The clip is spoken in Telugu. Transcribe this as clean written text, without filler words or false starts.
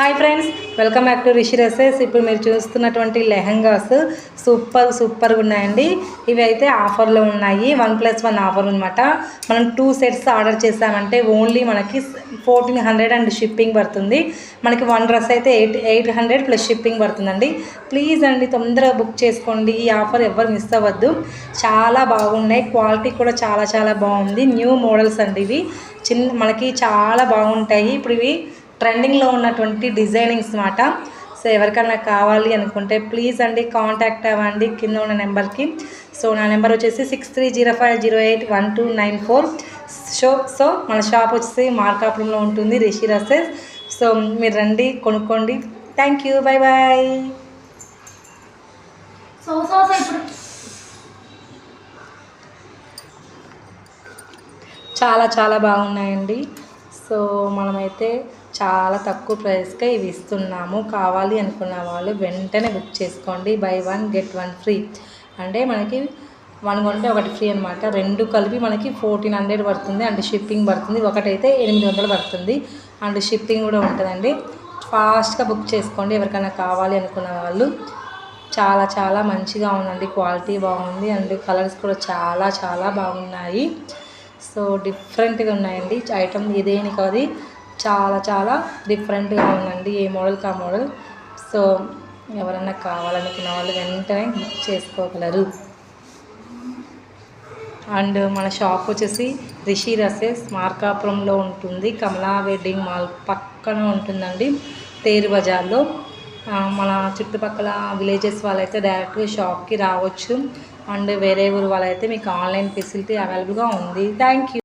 Hi friends, welcome back to Rishi dresses. ఇప్పుడు మీరు చూస్తున్నటువంటి లెహంగాస్ సూపర్గా ఉన్నాయండి. ఇవి అయితే ఆఫర్లో ఉన్నాయి. 1+1 ఆఫర్ అనమాట. మనం 2 సెట్స్ ఆర్డర్ చేసామంటే ఓన్లీ మనకి 1400 అండ్ షిప్పింగ్ పడుతుంది. మనకి 1 డ్రెస్ అయితే 800 ప్లస్ షిప్పింగ్ పడుతుందండి. ప్లీజ్ అండి, తొందరగా బుక్ చేసుకోండి. ఈ ఆఫర్ ఎవరు మిస్ అవ్వద్దు. చాలా బాగున్నాయి, క్వాలిటీ కూడా చాలా బాగుంది. న్యూ మోడల్స్ అండి ఇవి. మనకి చాలా బాగుంటాయి. ఇప్పుడు ఇవి ట్రెండింగ్లో ఉన్నటువంటి డిజైనింగ్స్ మాట. సో ఎవరికైనా కావాలి అనుకుంటే ప్లీజ్ అండి కాంటాక్ట్ అవ్వండి కింద ఉన్న నెంబర్కి. సో నా నెంబర్ వచ్చేసి 6305081294. సో మన షాప్ వచ్చేసి మార్కాపురంలో ఉంటుంది, రిషి డ్రెస్సెస్. సో మీరు రండి, కొనుక్కోండి. Thank you, bye bye. చాలా బాగున్నాయండి. సో మనమైతే చాలా తక్కువ ప్రైస్కే ఇవి ఇస్తున్నాము. కావాలి అనుకున్న వాళ్ళు వెంటనే బుక్ చేసుకోండి. బై 1 గెట్ 1 ఫ్రీ అంటే మనకి 1 కొంటే 1 ఫ్రీ అనమాట. 2 కలిపి మనకి 1400 పడుతుంది అండ్ షిప్పింగ్ పడుతుంది. ఒకటైతే 800 పడుతుంది అండ్ షిప్పింగ్ కూడా ఉంటుందండి. ఫాస్ట్గా బుక్ చేసుకోండి ఎవరికైనా కావాలి అనుకున్న వాళ్ళు. చాలా మంచిగా ఉందండి, క్వాలిటీ బాగుంది అండ్ కలర్స్ కూడా చాలా బాగున్నాయి. సో డిఫరెంట్గా ఉన్నాయండి ఐటమ్. ఇదేని కాదు, చాలా డిఫరెంట్గా ఉందండి. ఏ మోడల్కి ఆ మోడల్. సో ఎవరన్నా కావాలనుకున్న వాళ్ళు వెంటనే బుక్ చేసుకోగలరు. అండ్ మన షాప్ వచ్చేసి రిషి డ్రెస్సెస్ మార్కాపురంలో ఉంటుంది. కమలా వెడ్డింగ్ మాల్ పక్కన ఉంటుందండి, తేరు బజార్లో. మన చుట్టుపక్కల విలేజెస్ వాళ్ళైతే డైరెక్ట్గా షాప్కి రావచ్చు అండ్ వేరే ఊరు వాళ్ళైతే మీకు ఆన్లైన్ ఫెసిలిటీ అవైలబుల్గా ఉంది. Thank you.